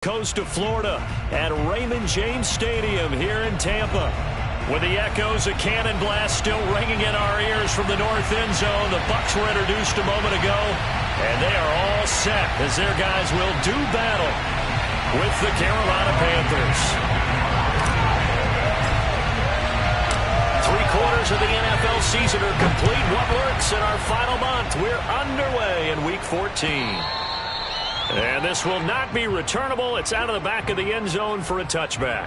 Coast of Florida at Raymond James Stadium here in Tampa. With the echoes of cannon blast still ringing in our ears from the north end zone, the Bucs were introduced a moment ago, and they are all set as their guys will do battle with the Carolina Panthers. 3/4 of the NFL season are complete. What lurks in our final month? We're underway in Week 14. And this will not be returnable. It's out of the back of the end zone for a touchback.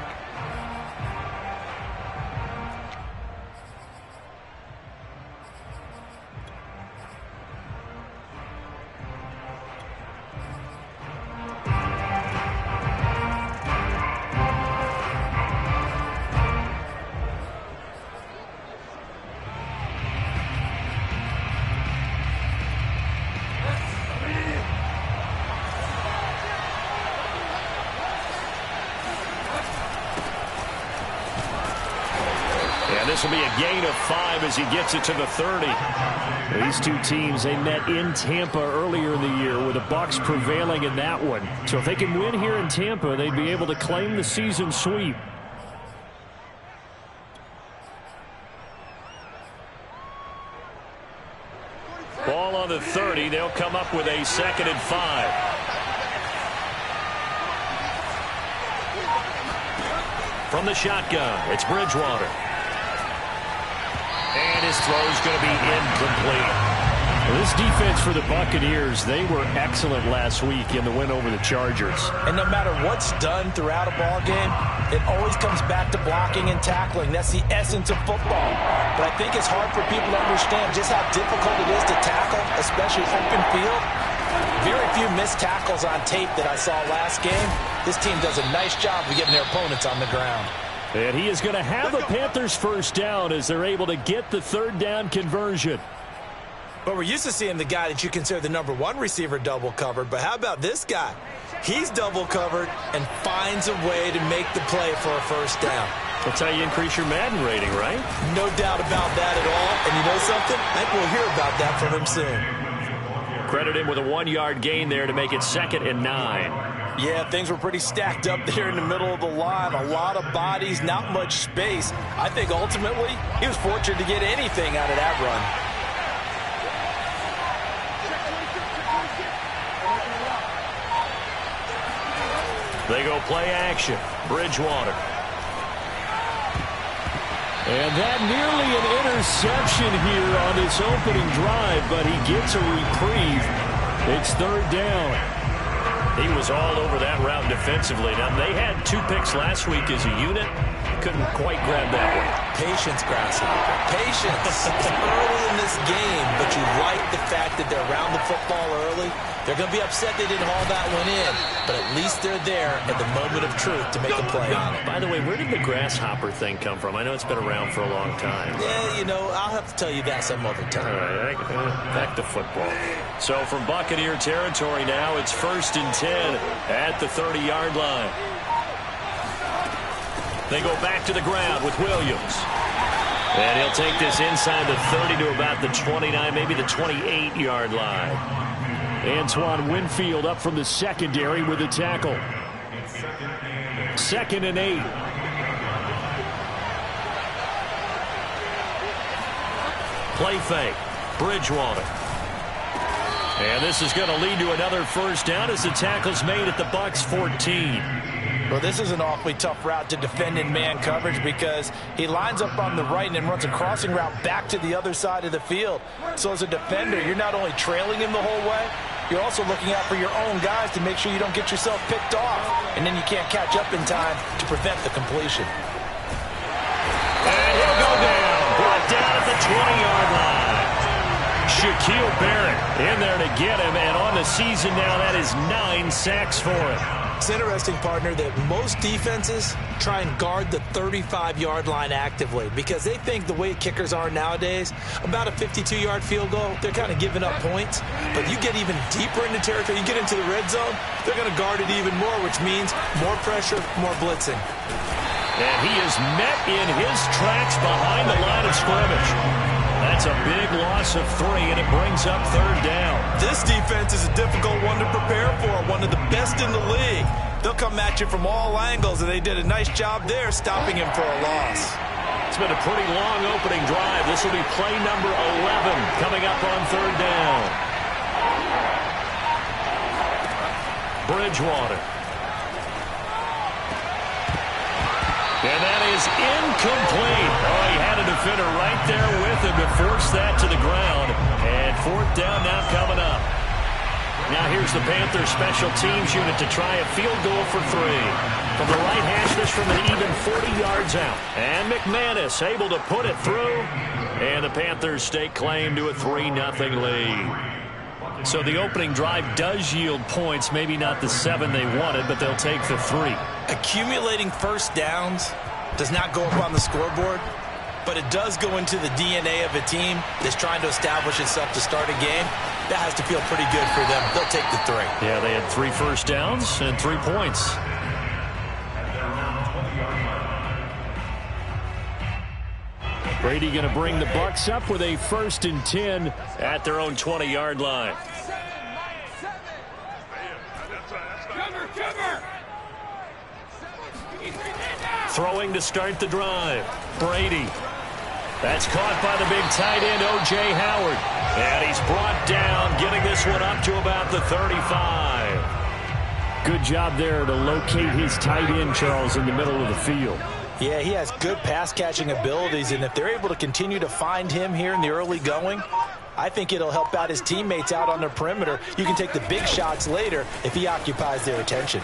This will be a gain of 5 as he gets it to the 30. These two teams, they met in Tampa earlier in the year with the Bucs prevailing in that one. So if they can win here in Tampa, they'd be able to claim the season sweep. Ball on the 30. They'll come up with a 2nd and 5. From the shotgun, it's Bridgewater. And his throw is going to be incomplete. Well, this defense for the Buccaneers, they were excellent last week in the win over the Chargers. And no matter what's done throughout a ball game, it always comes back to blocking and tackling. That's the essence of football. But I think it's hard for people to understand just how difficult it is to tackle, especially open field. Very few missed tackles on tape that I saw last game. This team does a nice job of getting their opponents on the ground. And he is going to have the Panthers first down as they're able to get the 3rd down conversion. But we're used to seeing the guy that you consider the #1 receiver double covered. But how about this guy? He's double covered and finds a way to make the play for a first down. That's how you increase your Madden rating, right? No doubt about that at all. And you know something? I think we'll hear about that from him soon. Credit him with a 1-yard gain there to make it 2nd and 9. Yeah, things were pretty stacked up there in the middle of the line. A lot of bodies, not much space. I think ultimately he was fortunate to get anything out of that run. They go play action. Bridgewater. And that nearly an interception here on this opening drive, but he gets a reprieve. It's 3rd down. He was all over that route defensively. Now, they had 2 picks last week as a unit. Couldn't quite grab that one. Patience, Grasshopper. Patience. It's early in this game, but you like the fact that they're around the football early. They're going to be upset they didn't haul that one in, but at least they're there at the moment of truth to make a play on it. By the way, where did the grasshopper thing come from? I know it's been around for a long time. Yeah, you know, I'll have to tell you that some other time. All right, back to football. So from Buccaneer territory now, it's 1st and 10 at the 30-yard line. They go back to the ground with Williams. And he'll take this inside the 30 to about the 29, maybe the 28-yard line. Antoine Winfield up from the secondary with the tackle. 2nd and 8. Play fake. Bridgewater. And this is going to lead to another first down as the tackle's made at the Bucs 14. Well, this is an awfully tough route to defend in man coverage because he lines up on the right and then runs a crossing route back to the other side of the field. So as a defender, you're not only trailing him the whole way, you're also looking out for your own guys to make sure you don't get yourself picked off. And then you can't catch up in time to prevent the completion. And he'll go down. Brought down at the 20-yard line. Shaquille Barrett in there to get him. And on the season now, that is 9 sacks for him. It's interesting, partner, that most defenses try and guard the 35-yard line actively because they think the way kickers are nowadays, about a 52-yard field goal, they're kind of giving up points. But you get even deeper into territory, you get into the red zone, they're going to guard it even more, which means more pressure, more blitzing. And he is met in his tracks behind the line of scrimmage. That's a big loss of 3, and it brings up 3rd down. This defense is a difficult one to prepare for, one of the best in the league. They'll come at you from all angles, and they did a nice job there stopping him for a loss. It's been a pretty long opening drive. This will be play number 11 coming up on 3rd down. Bridgewater. And that is incomplete. Oh, he had a defender right there with him to force that to the ground. And 4th down now coming up. Now here's the Panthers special teams unit to try a field goal for 3. From the right hash, this from an even 40 yards out. And McManus able to put it through. And the Panthers stake claim to a 3-0 lead. So the opening drive does yield points, maybe not the 7 they wanted, but they'll take the 3. Accumulating first downs does not go up on the scoreboard, but it does go into the DNA of a team that's trying to establish itself to start a game. That has to feel pretty good for them. They'll take the 3. Yeah, they had 3 first downs and 3 points. Brady going to bring the Bucs up with a 1st and 10 at their own 20-yard line. Throwing to start the drive. Brady. That's caught by the big tight end, O.J. Howard. And he's brought down, getting this one up to about the 35. Good job there to locate his tight end, Charles, in the middle of the field. Yeah, he has good pass-catching abilities, and if they're able to continue to find him here in the early going, I think it'll help out his teammates out on the perimeter. You can take the big shots later if he occupies their attention.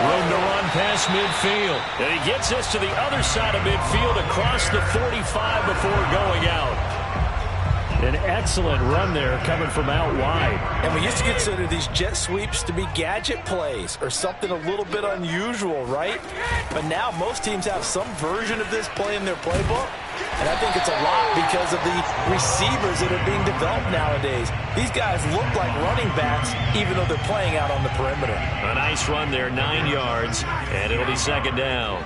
Room to run past midfield. And he gets us to the other side of midfield across the 45 before going out. An excellent run there coming from out wide. And we used to consider these jet sweeps to be gadget plays or something a little bit unusual, right? But now most teams have some version of this play in their playbook. And I think it's a lot because of the receivers that are being developed nowadays. These guys look like running backs even though they're playing out on the perimeter. A nice run there, 9 yards, and it'll be 2nd down.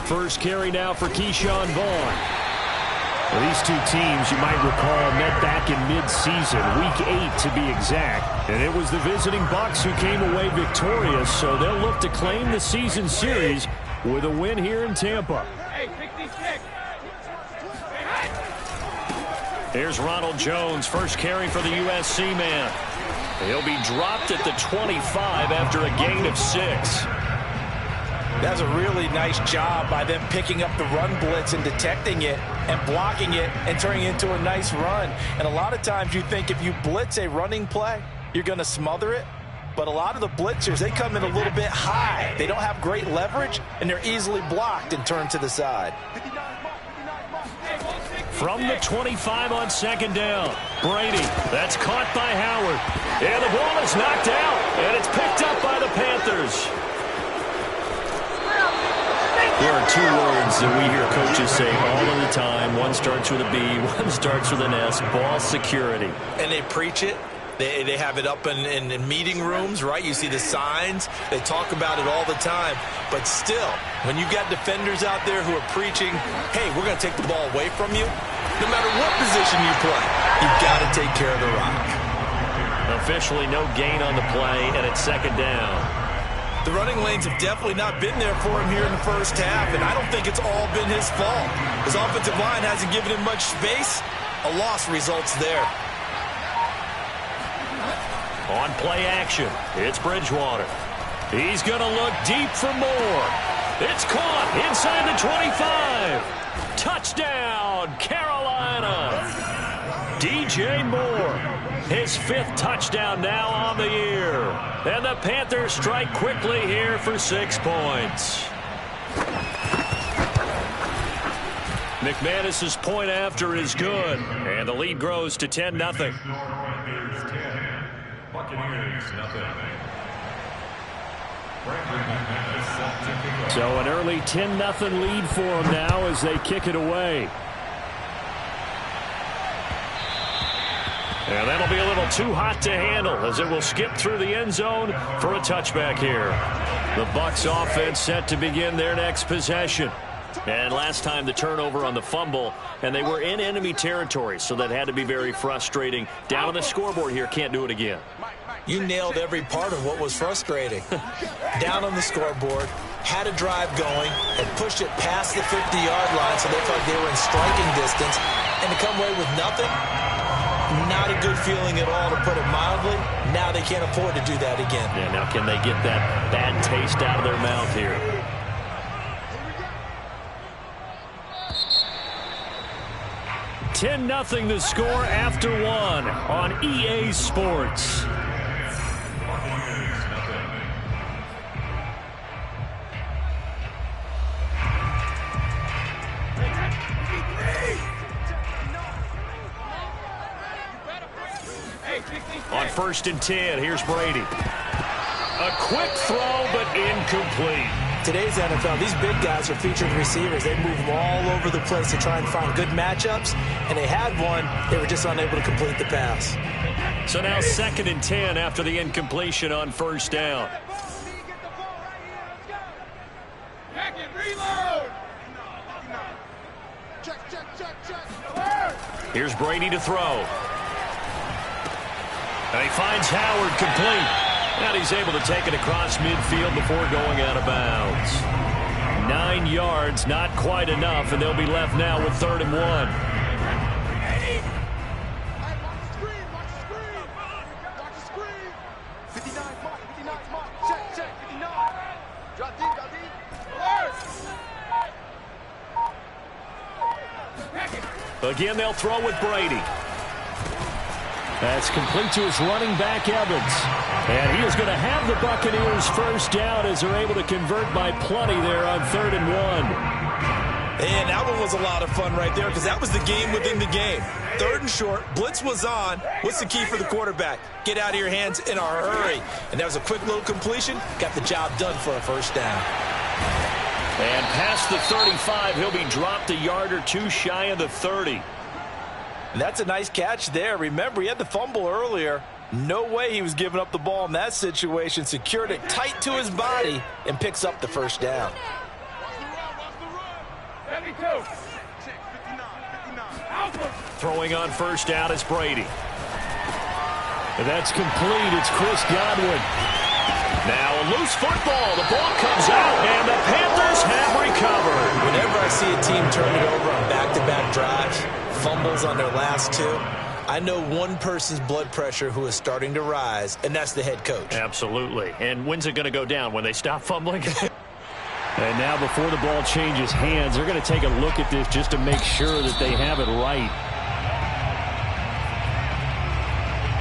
First carry now for Keyshawn Vaughn. Well, these 2 teams, you might recall, met back in mid-season, Week 8 to be exact. And it was the visiting Bucs who came away victorious, so they'll look to claim the season series with a win here in Tampa. Here's Ronald Jones, first carry for the USC man. He'll be dropped at the 25 after a gain of 6. That's a really nice job by them picking up the run blitz and detecting it and blocking it and turning it into a nice run. And a lot of times you think if you blitz a running play, you're going to smother it. But a lot of the blitzers, they come in a little bit high. They don't have great leverage, and they're easily blocked and turned to the side. From the 25 on 2nd down, Brady. That's caught by Howard. And the ball is knocked out, and it's picked up by the Panthers. There are 2 words that we hear coaches say all of the time. One starts with a B, one starts with an S, ball security. And they preach it. They have it up in meeting rooms, right? You see the signs. They talk about it all the time. But still, when you got defenders out there who are preaching, hey, we're going to take the ball away from you, no matter what position you play, you've got to take care of the rock. Officially no gain on the play, and it's 2nd down. The running lanes have definitely not been there for him here in the first half, and I don't think it's all been his fault. His offensive line hasn't given him much space. A loss results there. On play action, it's Bridgewater. He's going to look deep for more. It's caught inside the 25. Touchdown, Carolina. DJ Moore, his 5th touchdown now on the year. And the Panthers strike quickly here for 6 points. McManus's point after is good. And the lead grows to 10-0. So an early 10-0 lead for them now as they kick it away. And that'll be a little too hot to handle as it will skip through the end zone for a touchback here. The Bucs offense set to begin their next possession. And last time the turnover on the fumble, and they were in enemy territory, so that had to be very frustrating. Down on the scoreboard here, can't do it again. You nailed every part of what was frustrating. Down on the scoreboard, had a drive going, and pushed it past the 50-yard line so they felt like they were in striking distance, and to come away with nothing, not a good feeling at all, to put it mildly. Now they can't afford to do that again. Yeah, now can they get that bad taste out of their mouth here? $10-0 the score after one on EA Sports. On 1st and 10, here's Brady. A quick throw, but incomplete. Today's NFL, these big guys are featured receivers. They move all over the place to try and find good matchups, and they had one. They were just unable to complete the pass. So now 2nd and 10 after the incompletion on 1st down. Here's Brady to throw. And he finds Howard complete. And he's able to take it across midfield before going out of bounds. 9 yards, not quite enough, and they'll be left now with 3rd and 1. Again, they'll throw with Brady. That's complete to his running back, Evans. And he is going to have the Buccaneers 1st down as they're able to convert by plenty there on 3rd and 1. And that one was a lot of fun right there because that was the game within the game. 3rd and short, blitz was on. What's the key for the quarterback? Get out of your hands in a hurry. And that was a quick little completion. Got the job done for a 1st down. And past the 35, he'll be dropped a yard or two shy of the 30. And that's a nice catch there. Remember, he had the fumble earlier. No way he was giving up the ball in that situation. Secured it tight to his body and picks up the 1st down. Throwing on 1st down is Brady. And that's complete. It's Chris Godwin. Now a loose football. The ball comes out, and the Panthers have recovered. Whenever I see a team turn it over on back-to-back drives, fumbles on their last 2, I know one person's blood pressure who is starting to rise, and that's the head coach. Absolutely. And when's it going to go down? When they stop fumbling? And now before the ball changes hands, they're going to take a look at this just to make sure that they have it right.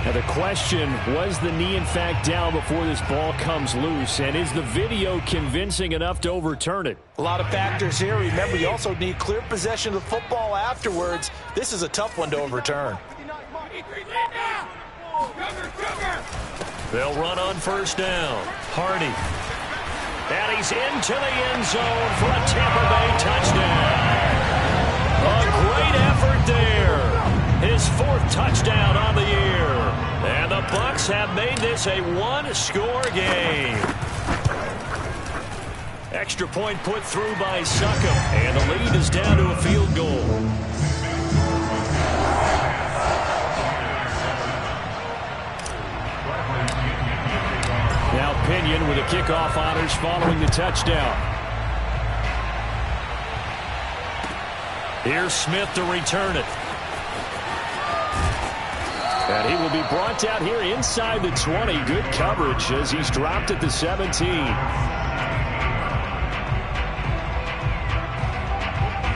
Now the question, was the knee in fact down before this ball comes loose? And is the video convincing enough to overturn it? A lot of factors here. Remember, you also need clear possession of the football afterwards. This is a tough one to overturn. They'll run on 1st down. Hardy. And he's into the end zone for a Tampa Bay touchdown. A great effort there. His 4th touchdown on the year. And the Bucs have made this a 1-score game. Extra point put through by Succop. And the lead is down to a field goal. Now Pinion with the kickoff honors following the touchdown. Here's Smith to return it. And he will be brought down here inside the 20. Good coverage as he's dropped at the 17.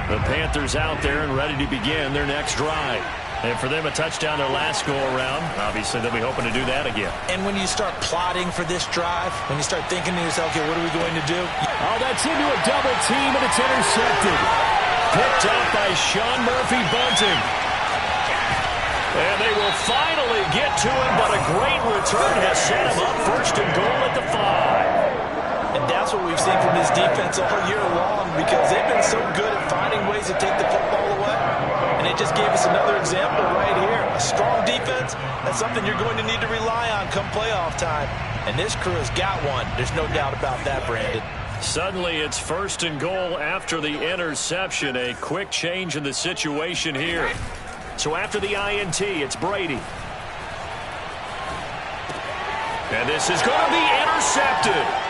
The Panthers out there and ready to begin their next drive. And for them, a touchdown their last go-around. Obviously, they'll be hoping to do that again. And when you start plotting for this drive, when you start thinking to yourself, okay, what are we going to do? Oh, that's into a double team, and it's intercepted. Picked up by Sean Murphy-Bunting. And they will finally get to him, but a great return has set him up 1st and goal at the 5. And that's what we've seen from this defense all year long because they've been so good at finding ways to take the football away. And they just gave us another example right here. A strong defense, that's something you're going to need to rely on come playoff time. And this crew has got one. There's no doubt about that, Brandon. Suddenly it's 1st and goal after the interception. A quick change in the situation here. So after the INT, it's Brady. And this is going to be intercepted.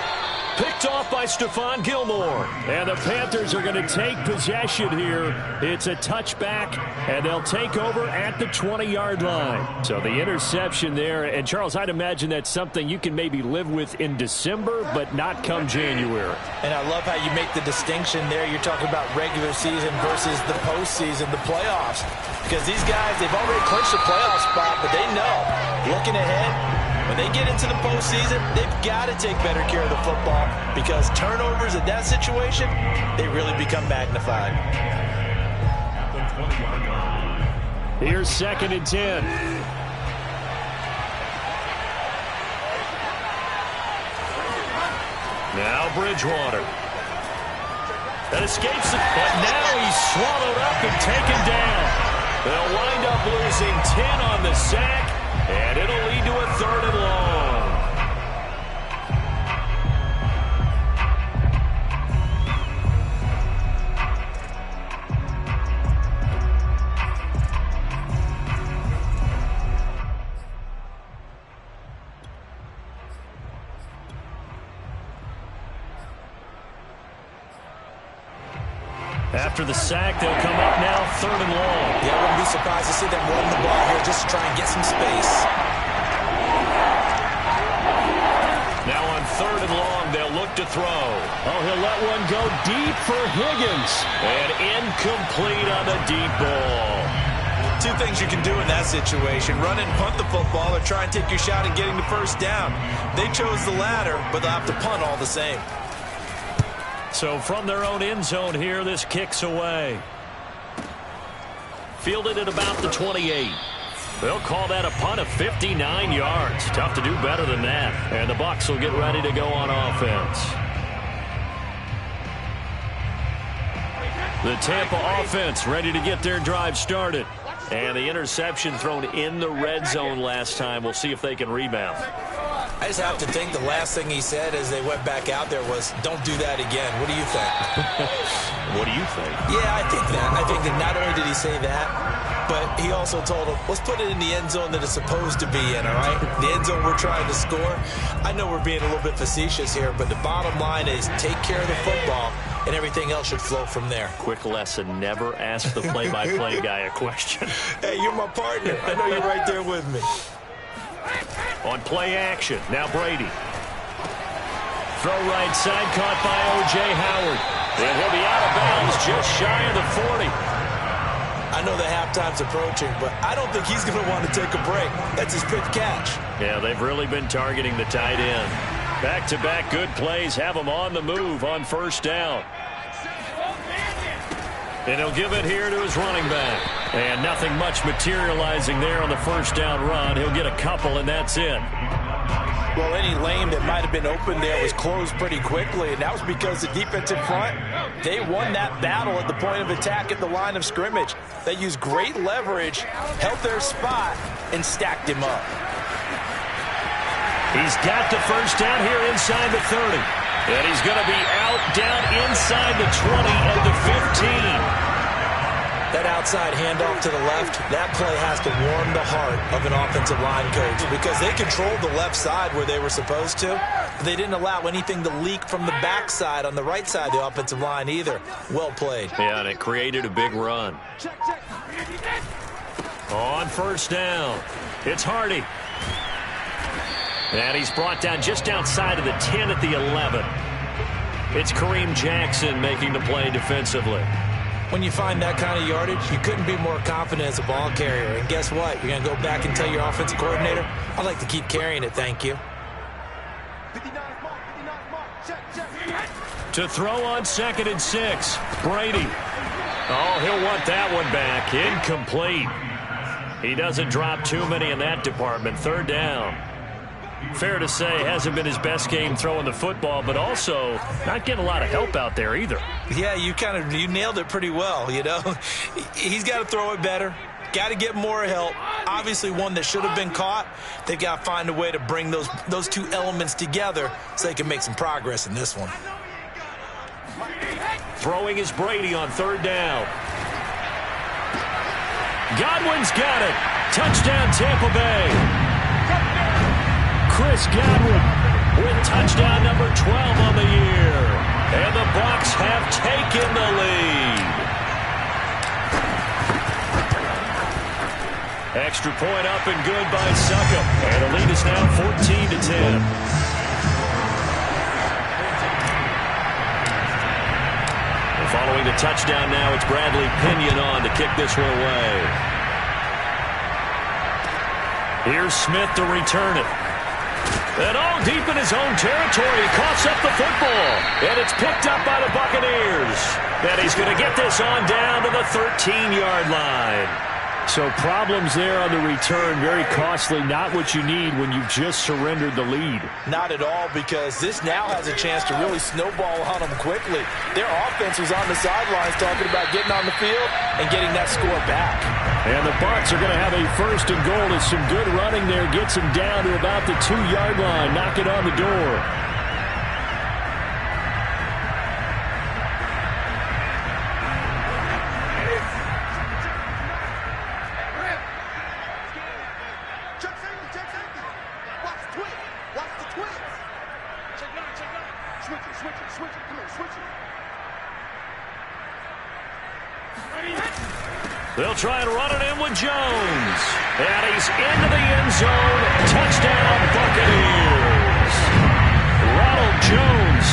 Picked off by Stephon Gilmore. And the Panthers are going to take possession here. It's a touchback, and they'll take over at the 20-yard line. So the interception there. And, Charles, I'd imagine that's something you can maybe live with in December, but not come January. And I love how you make the distinction there. You're talking about regular season versus the postseason, the playoffs. Because these guys, they've already clinched a playoff spot, but they know, looking ahead, when they get into the postseason, they've got to take better care of the football because turnovers in that situation, they really become magnified. Here's 2nd and 10. Now Bridgewater. That escapes it, but now he's swallowed up and taken down. They'll wind up losing 10 on the sack. And it'll lead to a 3rd and long. After the sack, they'll come up now 3rd and long. Yeah, I wouldn't be surprised to see them running the ball here just to try and get some space. Now on 3rd and long, they'll look to throw. Oh, he'll let one go deep for Higgins. And incomplete on the deep ball. Two things you can do in that situation. Run and punt the football or try and take your shot at getting the first down. They chose the latter, but they'll have to punt all the same. So from their own end zone here, this kicks away. Fielded at about the 28. They'll call that a punt of 59 yards. Tough to do better than that. And the Bucs will get ready to go on offense. The Tampa offense ready to get their drive started. And the interception thrown in the red zone last time. We'll see if they can rebound. I just have to think the last thing he said as they went back out there was, don't do that again. What do you think? What do you think? Yeah, I think that. I think that not only did he say that, but he also told him, let's put it in the end zone that it's supposed to be in, all right? The end zone we're trying to score. I know we're being a little bit facetious here, but the bottom line is take care of the football, and everything else should flow from there. Quick lesson, never ask the play-by-play guy a question. Hey, you're my partner. I know you're right there with me. On play action, now Brady. Throw right side, caught by O.J. Howard. And he'll be out of bounds just shy of the 40. I know the halftime's approaching, but I don't think he's going to want to take a break. That's his fifth catch. Yeah, they've really been targeting the tight end. Back-to-back good plays have him on the move on 1st down. And he'll give it here to his running back. And nothing much materializing there on the 1st down run. He'll get a couple, and that's it. Well, any lane that might have been open there was closed pretty quickly, and that was because the defensive front, they won that battle at the point of attack at the line of scrimmage. They used great leverage, held their spot, and stacked him up. He's got the 1st down here inside the 30. And he's going to be out down inside the 20 and the 15. That outside handoff to the left, that play has to warm the heart of an offensive line coach because they controlled the left side where they were supposed to. But they didn't allow anything to leak from the backside on the right side of the offensive line either. Well played. Yeah, and it created a big run. On 1st down, it's Hardy. And he's brought down just outside of the 10 at the 11. It's Kareem Jackson making the play defensively. When you find that kind of yardage, you couldn't be more confident as a ball carrier. And guess what? You're going to go back and tell your offensive coordinator, I'd like to keep carrying it, thank you. To throw on 2nd and 6, Brady. Oh, he'll want that one back. Incomplete. He doesn't drop too many in that department. 3rd down. Fair to say, hasn't been his best game throwing the football, but also not getting a lot of help out there either. Yeah, you nailed it pretty well, you know. He's got to throw it better. Got to get more help. Obviously one that should have been caught. They've got to find a way to bring those two elements together so they can make some progress in this one. Throwing is Brady on third down. Godwin's got it. Touchdown Tampa Bay. Chris Godwin with touchdown number 12 on the year. And the Bucs have taken the lead. Extra point up and good by Suckup. And the lead is now 14-10. Following the touchdown now, it's Bradley Pinion on to kick this one away. Here's Smith to return it. And all deep in his own territory, he coughs up the football. And it's picked up by the Buccaneers. And he's going to get this on down to the 13-yard line. So problems there on the return, very costly, not what you need when you've just surrendered the lead. Not at all, because this now has a chance to really snowball on them quickly. Their offense was on the sidelines talking about getting on the field and getting that score back. And the Bucs are going to have a first and goal as some good running there gets him down to about the 2-yard line, knock it on the door. They'll try and run it in with Jones. And he's into the end zone. Touchdown, Buccaneers. Ronald Jones,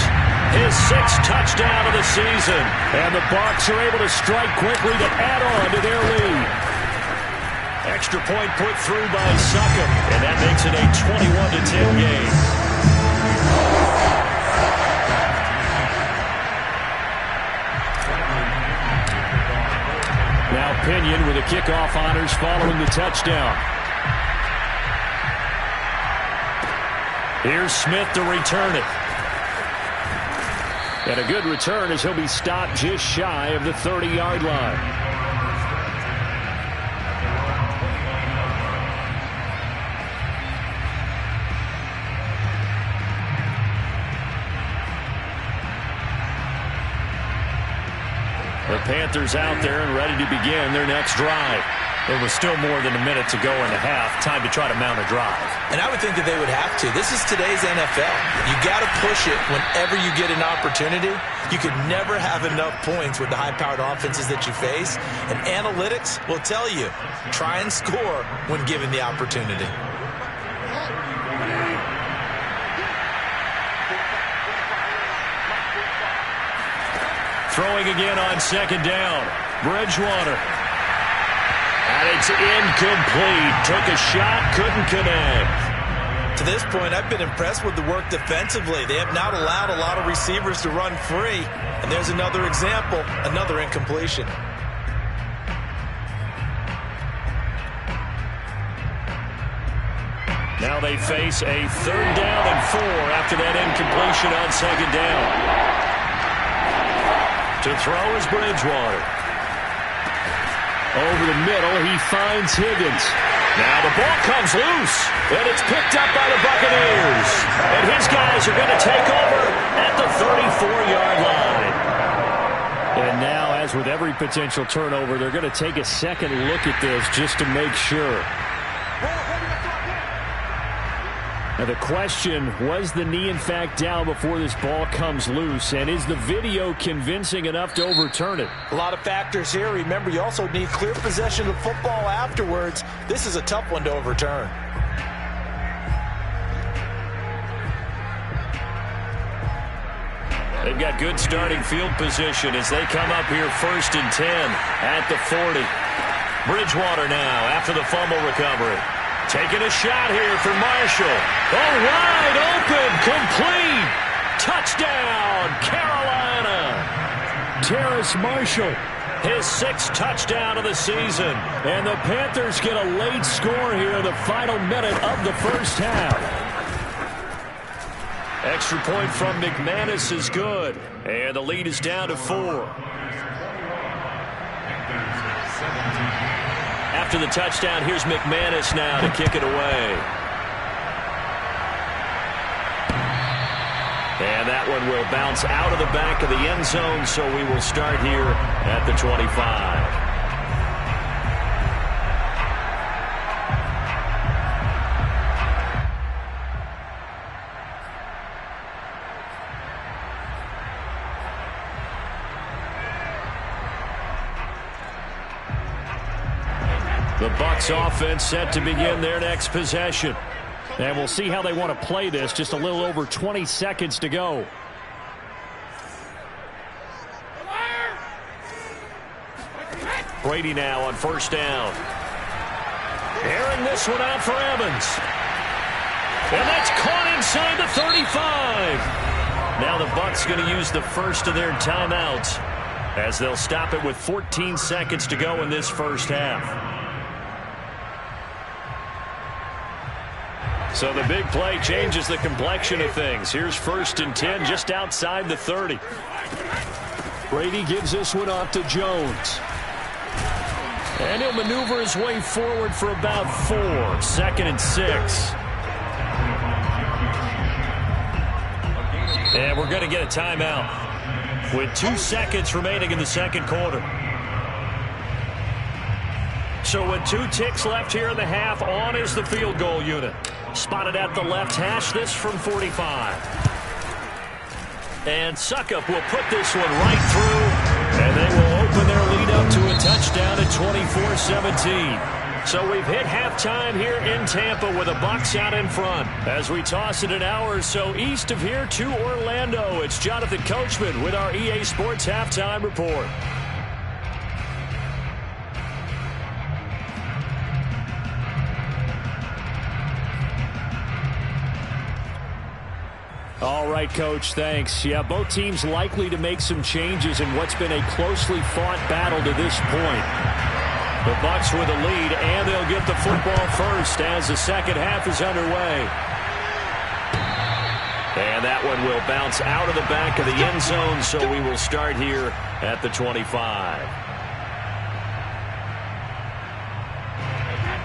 his 6th touchdown of the season. And the Bucs are able to strike quickly to add on to their lead. Extra point put through by Suckup. And that makes it a 21-10 game. Now Pinion with the kickoff honors following the touchdown. Here's Smith to return it. And a good return as he'll be stopped just shy of the 30-yard line. The Panthers out there and ready to begin their next drive. There was still more than a minute to go in the half. Time to try to mount a drive. And I would think that they would have to. This is today's NFL. You got to push it whenever you get an opportunity. You could never have enough points with the high-powered offenses that you face. And analytics will tell you, try and score when given the opportunity. Throwing again on second down. Bridgewater. And it's incomplete. Took a shot, couldn't connect. To this point, I've been impressed with the work defensively. They have not allowed a lot of receivers to run free. And there's another example, another incompletion. Now they face a 3rd down and 4 after that incompletion on second down. To throw is Bridgewater. Over the middle, he finds Higgins. Now the ball comes loose, and it's picked up by the Buccaneers. And his guys are going to take over at the 34-yard line. And now, as with every potential turnover, they're going to take a second look at this just to make sure. Now the question, was the knee in fact down before this ball comes loose? And is the video convincing enough to overturn it? A lot of factors here. Remember, you also need clear possession of football afterwards. This is a tough one to overturn. They've got good starting field position as they come up here 1st and 10 at the 40. Bridgewater now after the fumble recovery. Taking a shot here for Marshall. Oh, wide open, complete. Touchdown, Carolina. Terrace Marshall, his 6th touchdown of the season. And the Panthers get a late score here in the final minute of the first half. Extra point from McManus is good. And the lead is down to 4. After the touchdown, here's McManus now to kick it away. And that one will bounce out of the back of the end zone, so we will start here at the 25. The Bucs offense set to begin their next possession. And we'll see how they want to play this. Just a little over 20 seconds to go. Brady now on first down. Airing this one out for Evans. And that's caught inside the 35. Now the Bucs going to use the first of their timeouts as they'll stop it with 14 seconds to go in this first half. So the big play changes the complexion of things. Here's 1st and 10 just outside the 30. Brady gives this one off to Jones. And he'll maneuver his way forward for about 4. 2nd and 6. And we're going to get a timeout with 2 seconds remaining in the second quarter. So with 2 ticks left here in the half, on is the field goal unit. Spotted at the left hash, this from 45. And Suckup will put this one right through, and they will open their lead up to a touchdown at 24-17. So we've hit halftime here in Tampa with the Bucs out in front. As we toss it an hour or so east of here to Orlando, it's Jonathan Coachman with our EA Sports Halftime Report. All right, Coach, thanks. Yeah, both teams likely to make some changes in what's been a closely fought battle to this point. The Bucs with a lead, and they'll get the football first as the second half is underway. And that one will bounce out of the back of the end zone, so we will start here at the 25.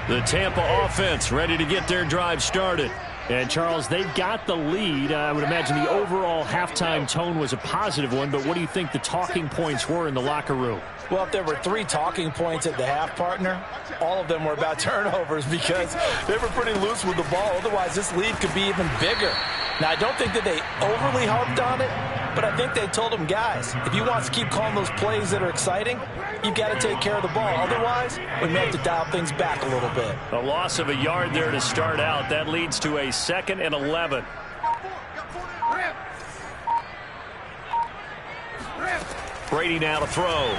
The Tampa offense ready to get their drive started. And, Charles, they've got the lead. I would imagine the overall halftime tone was a positive one, but what do you think the talking points were in the locker room? Well, if there were 3 talking points at the half, partner, all of them were about turnovers because they were pretty loose with the ball. Otherwise, this lead could be even bigger. Now, I don't think that they overly harped on it, but I think they told them, guys, if you want to keep calling those plays that are exciting, you've got to take care of the ball. Otherwise, we may have to dial things back a little bit. A loss of a yard there to start out. That leads to a 2nd and 11. Brady now to throw.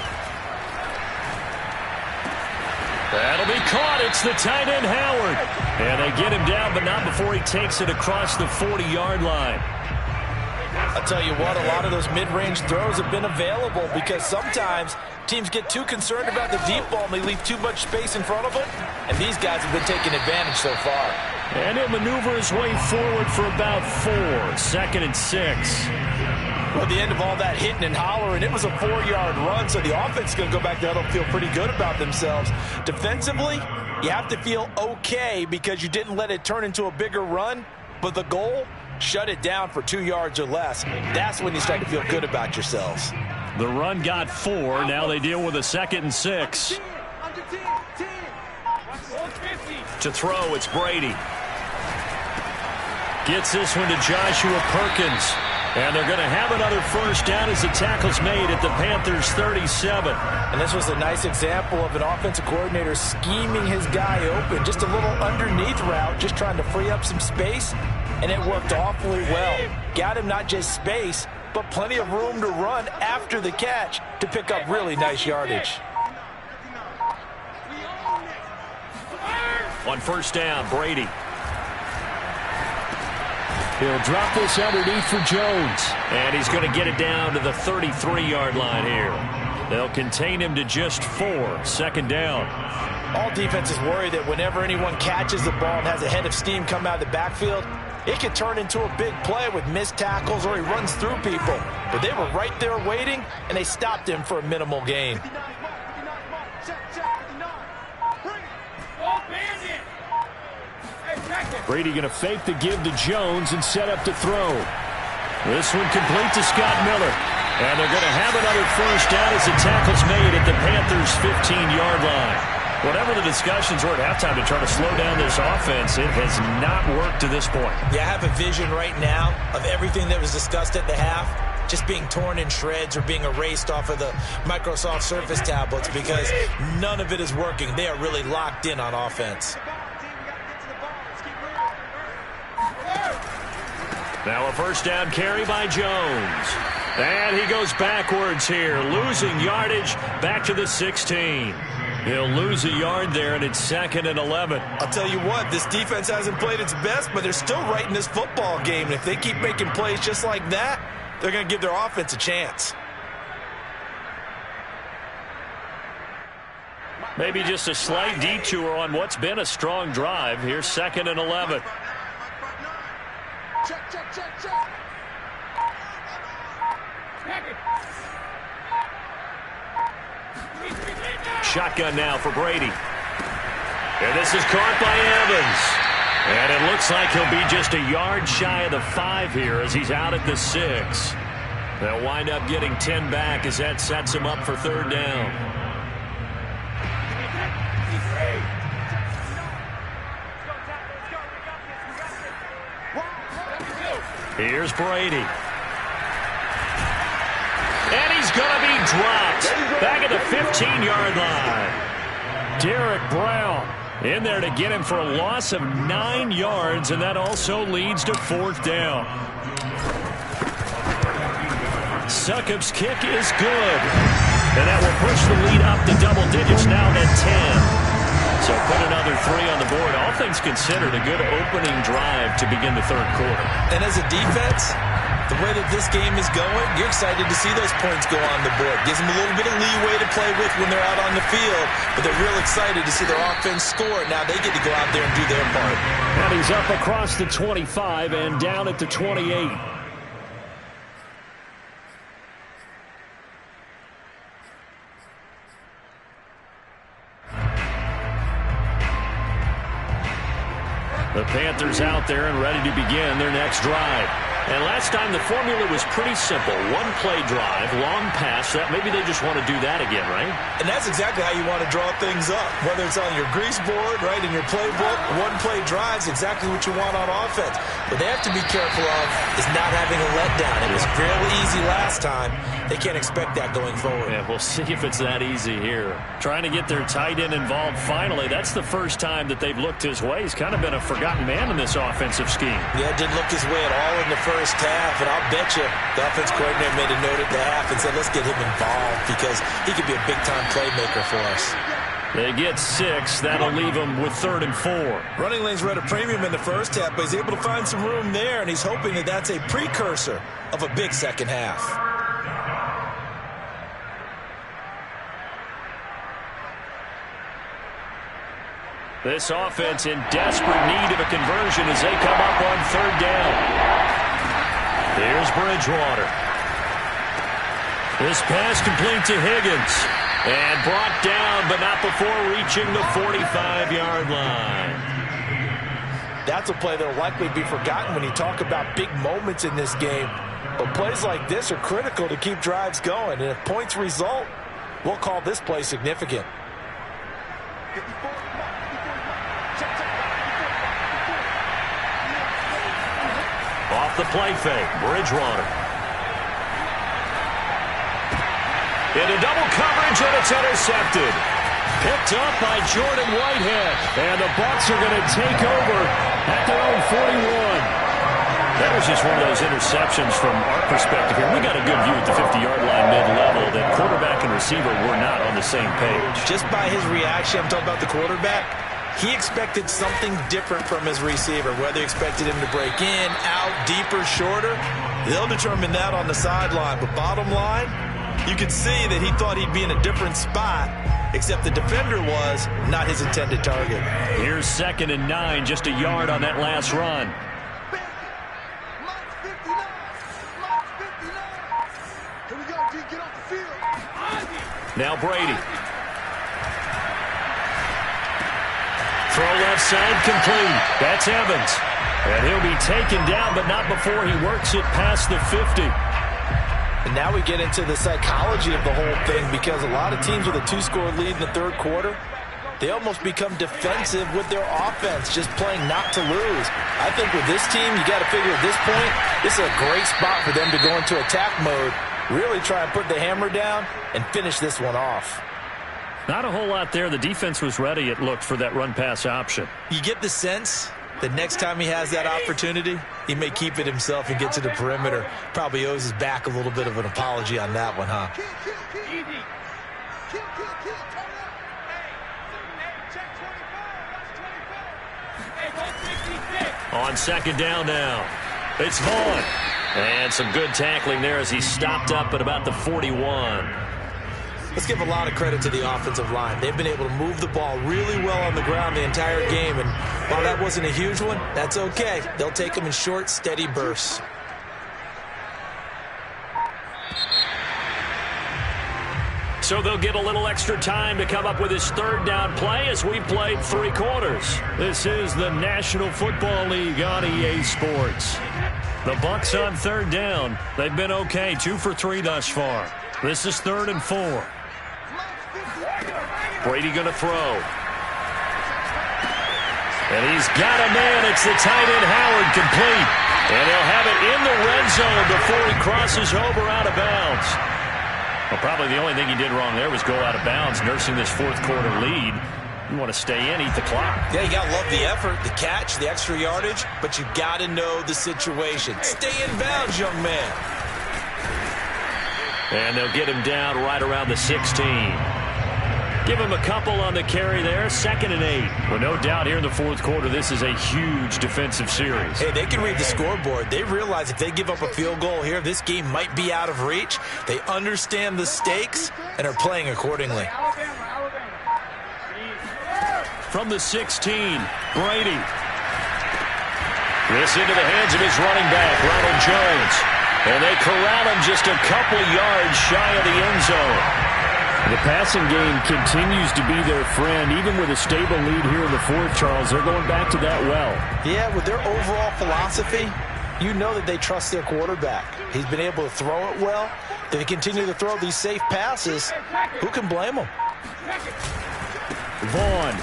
That'll be caught. It's the tight end, Howard. And they get him down, but not before he takes it across the 40-yard line. I'll tell you what, a lot of those mid-range throws have been available because sometimes teams get too concerned about the deep ball and they leave too much space in front of them, and these guys have been taking advantage so far. And he'll maneuver his way forward for about 4. 2nd and 6. Well, at the end of all that hitting and hollering, it was a 4-yard run, so the offense is going to go back there and feel pretty good about themselves. Defensively, you have to feel okay because you didn't let it turn into a bigger run, but the goal, shut it down for 2 yards or less. That's when you start to feel good about yourselves. The run got 4. Now they deal with a 2nd and 6. To throw, it's Brady. Gets this one to Joshua Perkins. And they're going to have another first down as the tackle's made at the Panthers' 37. And this was a nice example of an offensive coordinator scheming his guy open. Just a little underneath route, just trying to free up some space. And it worked awfully well. Got him not just space, but plenty of room to run after the catch to pick up really nice yardage. On first down, Brady. He'll drop this underneath for Jones. And he's going to get it down to the 33-yard line here. They'll contain him to just 4. 2nd down. All defenses worry that whenever anyone catches the ball and has a head of steam come out of the backfield, it could turn into a big play with missed tackles or he runs through people. But they were right there waiting, and they stopped him for a minimal gain. Brady going to fake the give to Jones and set up to throw. This one complete to Scott Miller. And they're going to have another first down as the tackle's made at the Panthers' 15-yard line. Whatever the discussions were at halftime to try to slow down this offense, it has not worked to this point. Yeah, I have a vision right now of everything that was discussed at the half just being torn in shreds or being erased off of the Microsoft Surface tablets because none of it is working. They are really locked in on offense. Now a first down carry by Jones. And he goes backwards here, losing yardage back to the 16. He'll lose a yard there, and it's 2nd and 11. I'll tell you what, this defense hasn't played its best, but they're still right in this football game. And if they keep making plays just like that, they're going to give their offense a chance. Maybe just a slight detour on what's been a strong drive. Here's 2nd and 11. Check. Shotgun now for Brady. And this is caught by Evans. And it looks like he'll be just a yard shy of the 5 here as he's out at the 6. They'll wind up getting 10 back as that sets him up for 3rd down. Here's Brady. And he's going to be dropped back at the 15-yard line. Derek Brown in there to get him for a loss of 9 yards, and that also leads to 4th down. Succop's kick is good. And that will push the lead up to double digits now at 10. So put another 3 on the board. All things considered, a good opening drive to begin the 3rd quarter. And as a defense, the way that this game is going, you're excited to see those points go on the board. Gives them a little bit of leeway to play with when they're out on the field, but they're real excited to see their offense score. Now they get to go out there and do their part. And he's up across the 25 and down at the 28. The Panthers out there and ready to begin their next drive. And last time the formula was pretty simple. 1-play drive, long pass. That maybe they just want to do that again, right? And that's exactly how you want to draw things up. Whether it's on your grease board, right, in your playbook, 1-play drive is exactly what you want on offense. What they have to be careful of is not having a letdown. It was fairly easy last time. They can't expect that going forward. Yeah, we'll see if it's that easy here. Trying to get their tight end involved finally. That's the first time that they've looked his way. He's kind of been a forgotten man in this offensive scheme. Yeah, it didn't look his way at all in the first half, and I'll bet you the offense coordinator made a note at the half and said, let's get him involved because he could be a big-time playmaker for us. They get 6. That'll leave them with 3rd and 4. Running lanes were at a premium in the first half, but he's able to find some room there, and he's hoping that that's a precursor of a big second half. This offense in desperate need of a conversion as they come up on 3rd down. Here's Bridgewater. This pass complete to Higgins. And brought down, but not before reaching the 45-yard line. That's a play that will likely be forgotten when you talk about big moments in this game. But plays like this are critical to keep drives going. And if points result, we'll call this play significant. Off the play fake, Bridgewater. Into double coverage, and it's intercepted. Picked up by Jordan Whitehead. And the Bucs are going to take over at their own 41. That was just one of those interceptions from our perspective here. We got a good view at the 50-yard line mid-level that quarterback and receiver were not on the same page. Just by his reaction, I'm talking about the quarterback, he expected something different from his receiver. Whether he expected him to break in, out, deeper, shorter, they'll determine that on the sideline. But bottom line, you could see that he thought he'd be in a different spot, except the defender was not his intended target. Here's 2nd and 9, just a yard on that last run. Now Brady. Throw left side complete. That's Evans. And he'll be taken down, but not before he works it past the 50. And now we get into the psychology of the whole thing, because a lot of teams with a 2-score lead in the third quarter, they almost become defensive with their offense, just playing not to lose. I think with this team, you got to figure at this point, this is a great spot for them to go into attack mode, really try and put the hammer down and finish this one off. Not a whole lot there. The defense was ready, it looked, for that run-pass option. You get the sense that next time he has that opportunity, he may keep it himself and get to the perimeter. Probably owes his back a little bit of an apology on that one, huh? On second down now, it's Vaughn. And some good tackling there as he stopped up at about the 41. Let's give a lot of credit to the offensive line. They've been able to move the ball really well on the ground the entire game. And while that wasn't a huge one, that's okay. They'll take them in short, steady bursts. So they'll get a little extra time to come up with his third down play as we played 3 quarters. This is the National Football League on EA Sports. The Bucs on third down. They've been okay, 2 for 3 thus far. This is 3rd and 4. Brady going to throw. And he's got a man. It's the tight end Howard, complete. And he'll have it in the red zone before he crosses over out of bounds. Well, probably the only thing he did wrong there was go out of bounds, nursing this fourth quarter lead. You want to stay in, eat the clock. Yeah, you got to love the effort, the catch, the extra yardage, but you got to know the situation. Stay in bounds, young man. And they'll get him down right around the 16. Give him a couple on the carry there. 2nd and 8. Well, no doubt here in the fourth quarter, this is a huge defensive series. Hey, they can read the scoreboard. They realize if they give up a field goal here, this game might be out of reach. They understand the stakes and are playing accordingly. From the 16, Brady. This into the hands of his running back, Ronald Jones. And they corral him just a couple yards shy of the end zone. The passing game continues to be their friend. Even with a stable lead here in the fourth, Charles, they're going back to that well. Yeah, with their overall philosophy, you know that they trust their quarterback. He's been able to throw it well. They continue to throw these safe passes. Who can blame them? Vaughn.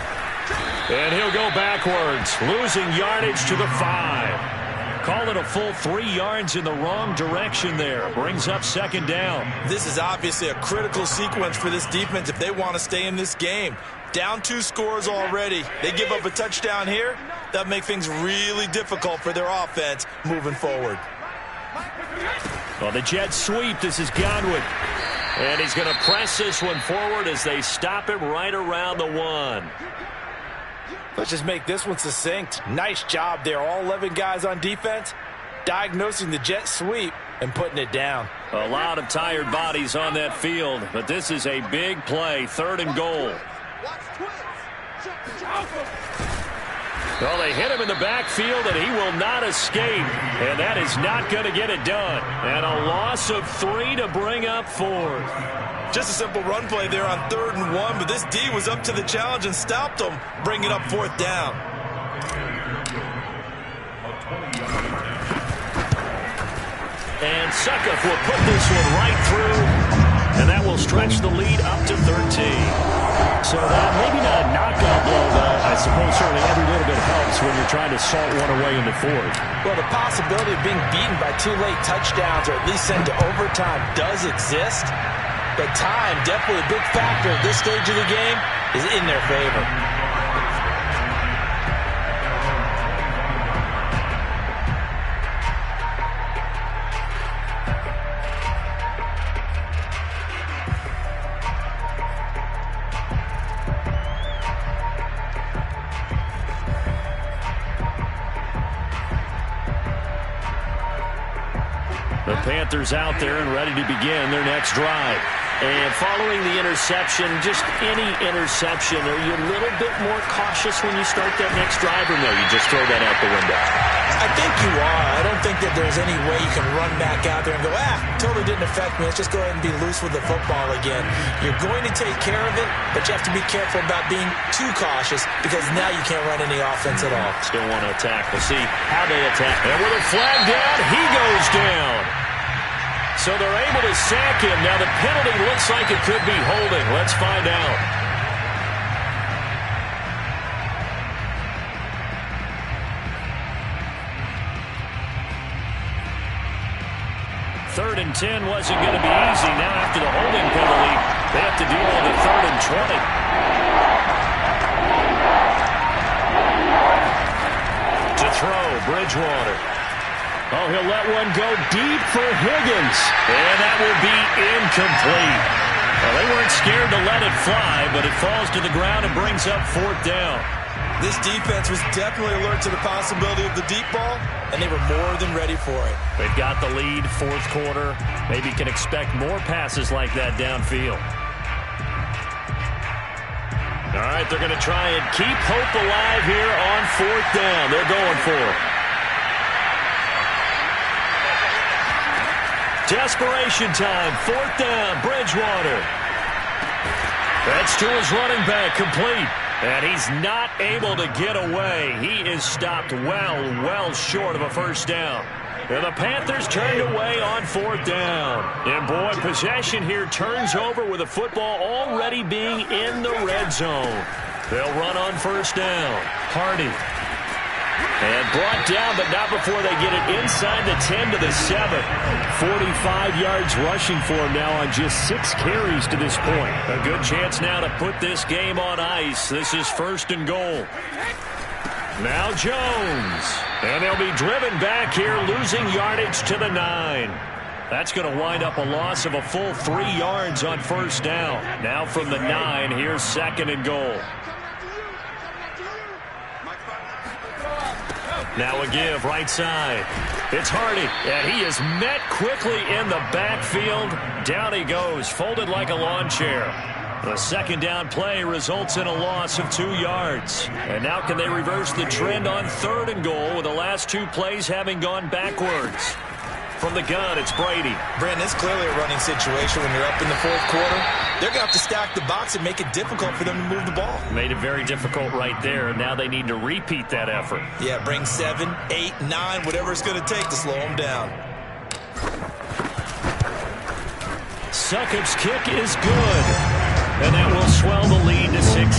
And he'll go backwards, losing yardage to the 5. Call it a full 3 yards in the wrong direction there. Brings up 2nd down. This is obviously a critical sequence for this defense if they want to stay in this game. Down 2 scores already. They give up a touchdown here. That make things really difficult for their offense moving forward. Well, the jet sweep. This is Godwin. And he's going to press this one forward as they stop him right around the 1. Let's just make this one succinct. Nice job there. All 11 guys on defense diagnosing the jet sweep and putting it down. A lot of tired bodies on that field, but this is a big play. 3rd and goal. Well, they hit him in the backfield, and he will not escape. And that is not going to get it done. And a loss of 3 to bring up 4th. Just a simple run play there on 3rd and 1, but this D was up to the challenge and stopped them, bringing up 4th down. And Suckup will put this one right through, and that will stretch the lead up to 13. So that maybe not a knockout blow, but I suppose certainly every little bit helps when you're trying to salt one away in the 4th. Well, the possibility of being beaten by 2 late touchdowns or at least sent to overtime does exist. But time, definitely a big factor at this stage of the game, is in their favor. The Panthers out there and ready to begin their next drive. And following the interception, just any interception, are you a little bit more cautious when you start that next drive, or no, you just throw that out the window? I think you are. I don't think that there's any way you can run back out there and go, totally didn't affect me. Let's just go ahead and be loose with the football again. You're going to take care of it, but you have to be careful about being too cautious because now you can't run any offense at all. Still want to attack. We'll see how they attack. And with a flag down, he goes down. So they're able to sack him. Now the penalty looks like it could be holding. Let's find out. Third and 10 wasn't going to be easy. Now after the holding penalty, they have to deal with a 3rd and 20. To throw, Bridgewater. Oh, he'll let one go deep for Higgins. And that will be incomplete. Well, they weren't scared to let it fly, but it falls to the ground and brings up 4th down. This defense was definitely alert to the possibility of the deep ball, and they were more than ready for it. They've got the lead, 4th quarter. Maybe can expect more passes like that downfield. All right, they're going to try and keep hope alive here on 4th down. They're going for it. Desperation time, 4th down, Bridgewater. That's to his running back, complete. And he's not able to get away. He is stopped well short of a 1st down. And the Panthers turned away on 4th down. And boy, possession here turns over with the football already being in the red zone. They'll run on 1st down. Hardy. And brought down, but not before they get it inside the 10 to the 7. 45 yards rushing for him now on just 6 carries to this point. A good chance now to put this game on ice. This is 1st and goal. Now Jones. And they'll be driven back here, losing yardage to the 9. That's going to wind up a loss of a full 3 yards on 1st down. Now from the 9, here's 2nd and goal. Now a give, right side. It's Hardy, and he is met quickly in the backfield. Down he goes, folded like a lawn chair. The 2nd down play results in a loss of 2 yards. And now can they reverse the trend on 3rd and goal with the last 2 plays having gone backwards? From the gun, it's Brady. Brandon, it's clearly a running situation when you're up in the 4th quarter. They're going to have to stack the box and make it difficult for them to move the ball. Made it very difficult right there. Now they need to repeat that effort. Yeah, bring 7, 8, 9, whatever it's going to take to slow them down. Succop's kick is good. And that will swell the lead to 16.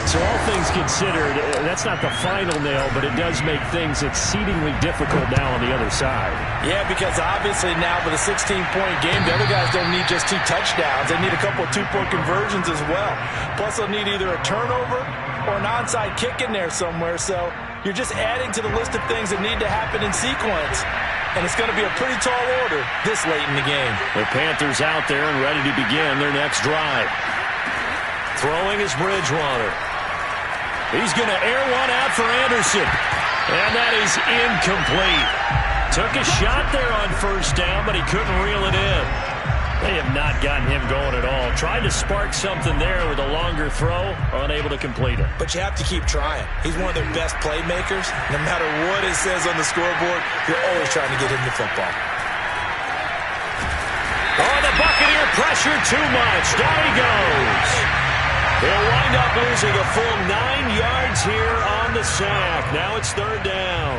So all things considered, that's not the final nail, but it does make things exceedingly difficult now on the other side. Yeah, because obviously now with a 16-point game, the other guys don't need just 2 touchdowns. They need a couple of 2-point conversions as well. Plus, they'll need either a turnover or an onside kick in there somewhere. So you're just adding to the list of things that need to happen in sequence. And it's going to be a pretty tall order this late in the game. The Panthers out there and ready to begin their next drive. Throwing is Bridgewater. He's going to air one out for Anderson. And that is incomplete. Took a shot there on 1st down, but he couldn't reel it in. They have not gotten him going at all. Tried to spark something there with a longer throw, unable to complete it. But you have to keep trying. He's one of their best playmakers. No matter what it says on the scoreboard, you're always trying to get him the football. Oh, the Buccaneer pressure too much. Down he goes. They'll wind up losing a full 9 yards here on the sack. Now it's 3rd down.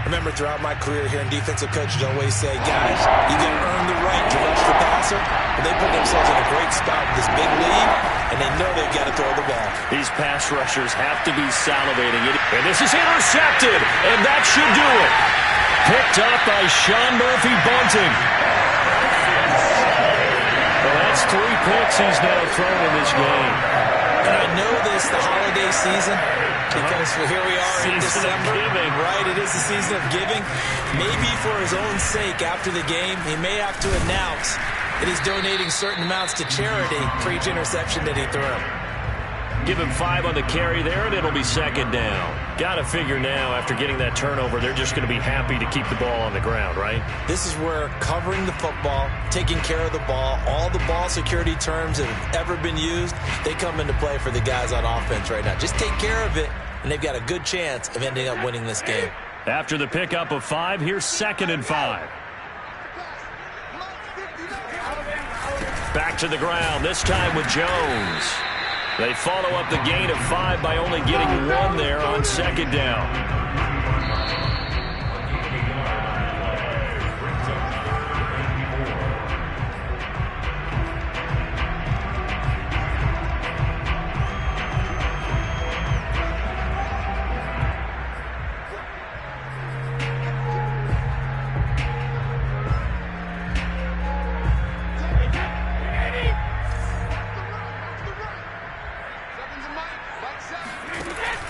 Remember, throughout my career here in defensive coaches always say, guys, you can earn the right to rush the passer. But they put themselves in a great spot with this big lead, and they know they've got to throw the ball. These pass rushers have to be salivating. And this is intercepted, and that should do it. Picked up by Sean Murphy-Bunting. Well, that's 3 picks he's now thrown in this game. And I know this, the holiday season, because here we are in December. Right, it is the season of giving. Maybe for his own sake after the game, he may have to announce that he's donating certain amounts to charity for each interception that he threw. Give him 5 on the carry there, and it'll be second down. Got to figure now, after getting that turnover, they're just going to be happy to keep the ball on the ground, right? This is where covering the football, taking care of the ball, all the ball security terms that have ever been used, they come into play for the guys on offense right now. Just take care of it, and they've got a good chance of ending up winning this game. After the pickup of 5, here's 2nd and 5. Back to the ground, this time with Jones. They follow up the gain of 5 by only getting 1 there on second down.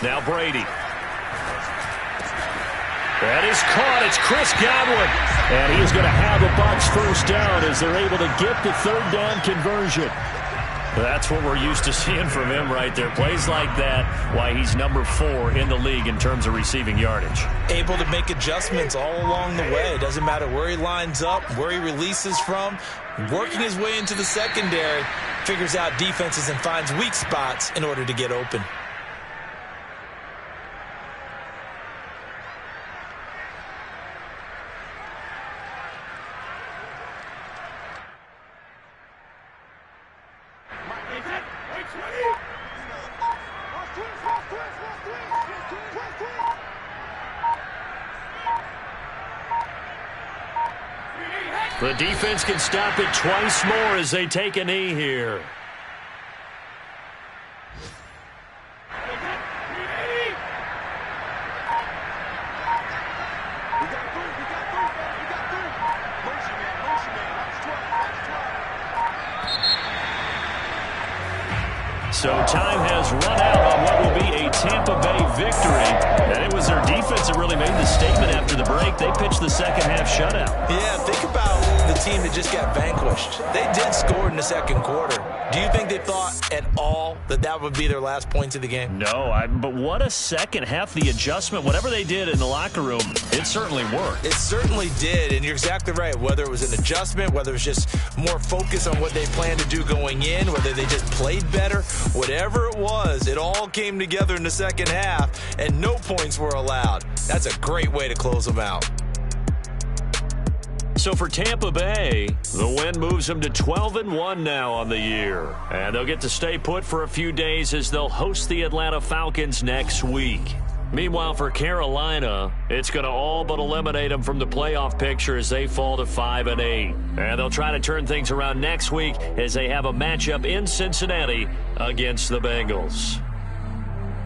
Now Brady. That is caught. It's Chris Godwin. And he is going to have the Bucs first down as they're able to get the third down conversion. That's what we're used to seeing from him right there. Plays like that, why he's number 4 in the league in terms of receiving yardage. Able to make adjustments all along the way. Doesn't matter where he lines up, where he releases from. Working his way into the secondary, figures out defenses and finds weak spots in order to get open. The defense can stop it twice more as they take a knee here. So time has run out on what will be a Tampa Bay victory. And it was their defense that really made the statement after the break. They pitched the second half shutout. Yeah, think about the team that just got vanquished. They did score in the second quarter. Do you think they thought at all that that would be their last points of the game? No, but what a second half. The adjustment, whatever they did in the locker room, it certainly worked. It certainly did, and you're exactly right. Whether it was an adjustment, whether it was just more focus on what they planned to do going in, whether they just played better, whatever it was, it all came together in the second half, and no points were allowed. That's a great way to close them out. So for Tampa Bay, the win moves them to 12-1 now on the year. And they'll get to stay put for a few days as they'll host the Atlanta Falcons next week. Meanwhile, for Carolina, it's going to all but eliminate them from the playoff picture as they fall to 5-8. And they'll try to turn things around next week as they have a matchup in Cincinnati against the Bengals.